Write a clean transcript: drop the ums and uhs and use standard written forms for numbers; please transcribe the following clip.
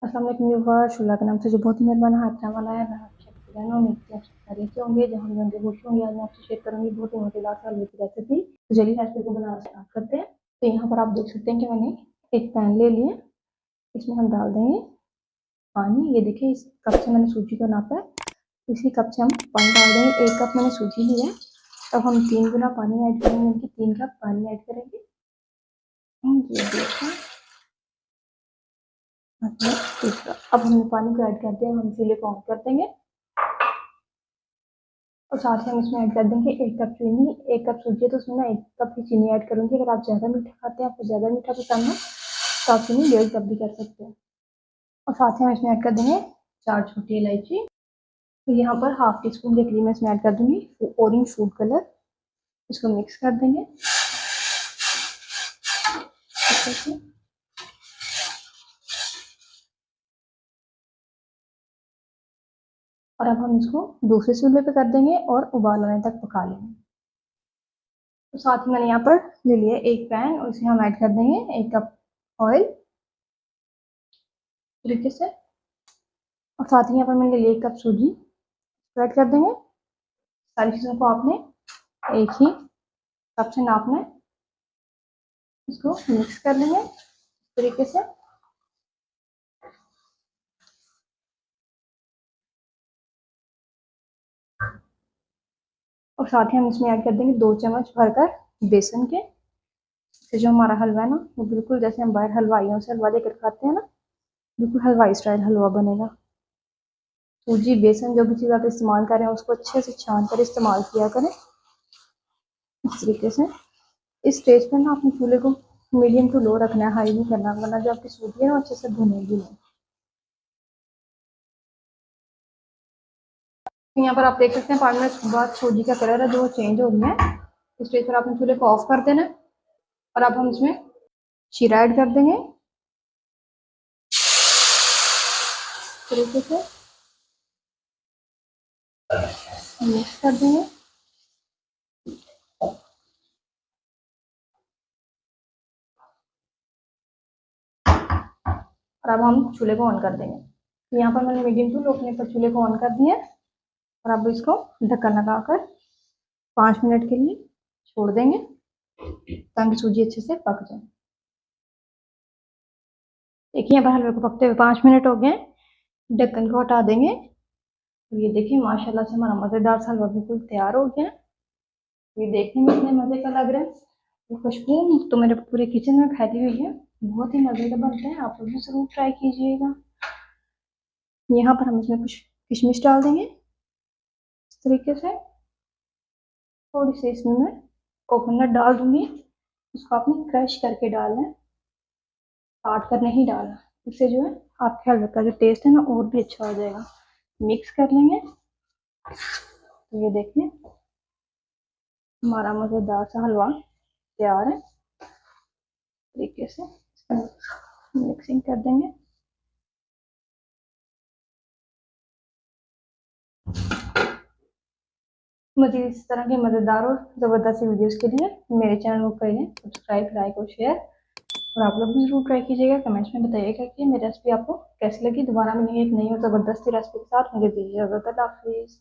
अस्सलाम वालेकुम व्यूअर्स, अल्लाह के नाम से जो बहुत ही मेहरबान हाथ वाला है। मैं आपकी बहनों में खैरियत से होंगे, जहाँ भी होंगे खुश होंगे। आज मैं आपसे शेयर करूंगी बहुत ही मजेदार सा आलू की रेसिपी। तो चलिए रेसिपी को बनाना स्टार्ट करते हैं। तो यहाँ पर आप देख सकते हैं कि मैंने एक पैन ले लिया। इसमें हम डाल देंगे पानी। ये देखिए, इस कप से मैंने सूजी को नापा है, इसी कप से हम पानी डाल देंगे। 1 कप मैंने सूजी लिया है, तब हम 3 गुना पानी ऐड करेंगे, यानी कि 3 कप पानी ऐड करेंगे। ये देखिए, अब हमने पानी को ऐड कर दिया, हम चूल्हे को ऑन कर देंगे और साथ ही हम इसमें ऐड कर देंगे 1 कप चीनी। 1 कप सूजी है तो उसमें मैं 1 कप की चीनी ऐड करूंगी। अगर आप ज़्यादा मीठा खाते हैं, आपको ज़्यादा मीठा पसंद है, तो आप चीनी 1.5 कप भी कर सकते हैं। और साथ ही हम इसमें ऐड कर देंगे 4 छोटी इलायची। तो यहाँ पर हाफ टी स्पून के करीब मैं इसमें ऐड कर दूंगी ऑरेंज फूड कलर। इसको मिक्स कर देंगे अच्छे से। और अब हम इसको दूसरे चूल्हे पे कर देंगे और उबाल आने तक पका लेंगे। तो साथ ही मैंने यहाँ पर ले लिया एक पैन और इसमें हम ऐड कर देंगे 1 कप ऑयल तरीके से। और साथ ही यहाँ पर मैंने ले लिया 1 कप सूजी, ऐड कर देंगे। सारी चीज़ों को आपने एक ही कप से नापना है। इसको मिक्स कर लेंगे इस तरीके से। और साथ ही हम इसमें ऐड कर देंगे 2 चम्मच भरकर बेसन के। इससे जो हमारा हलवा है ना, वो बिल्कुल जैसे हम बाहर हलवाइयों से हलवा लेकर खाते हैं ना, बिल्कुल हलवाई स्टाइल हलवा बनेगा। सूजी बेसन जो भी चीज़ आप इस्तेमाल करें, उसको अच्छे से छान कर इस्तेमाल किया करें इस तरीके से। इस स्टेज पर ना अपने चूल्हे को मीडियम टू लो रखना है, हाई नहीं करना, वरना जो आपकी सूजी है ना अच्छे से भुनेगी नहीं। यहाँ पर आप देख सकते हैं 5 मिनट बाद सूजी का कलर है जो चेंज हो गया है। इस स्टेज पर आपने चूल्हे को ऑफ कर देना है। और अब हम इसमें शीरा ऐड कर देंगे तरीके से, मिक्स कर देंगे। और अब हम चूल्हे को ऑन कर देंगे। तो यहाँ पर मैंने मीडियम टू लो फ्लेम पर चूल्हे को ऑन कर दिया है। और अब इसको ढक्कन लगाकर 5 मिनट के लिए छोड़ देंगे ताकि सूजी अच्छे से पक जाए। देखिए यहाँ पर हलवे को पकते हुए 5 मिनट हो गए। ढक्कन को हटा देंगे। तो ये देखिए माशाल्लाह से हमारा मज़ेदार सा हलवा बिल्कुल तैयार हो गया। ये देखने में इतने मज़े का लग रहा है, ये खुशबू तो मेरे पूरे किचन में फैली हुई है। बहुत ही मज़े का बनता है, आप लोग भी ज़रूर ट्राई कीजिएगा। यहाँ पर हम इसमें कुछ किशमिश डाल देंगे इस तरीके से। थोड़ी सी इसमें मैं कोकोनट डाल दूंगी। इसको आपने क्रश करके डालना है, काट कर नहीं डालना। इससे जो है आपके हलवे का जो टेस्ट है ना और भी अच्छा हो जाएगा। मिक्स कर लेंगे। तो ये देखिए हमारा मज़ेदार सा हलवा तैयार है तरीके से। मिक्सिंग कर देंगे। मज़ीद इस तरह के मज़ेदार और ज़बरदस्त वीडियोस के लिए मेरे चैनल को करें सब्सक्राइब, लाइक और शेयर। और आप लोग भी जरूर ट्राई कीजिएगा। कमेंट्स में बताइएगा कि मेरी रेसिपी आपको कैसी लगी। दोबारा मिलेंगे एक नई और ज़बरदस्ती रेसिपी के साथ। मुझे दीजिए इजाज़त। अल्लाह हाफिज़।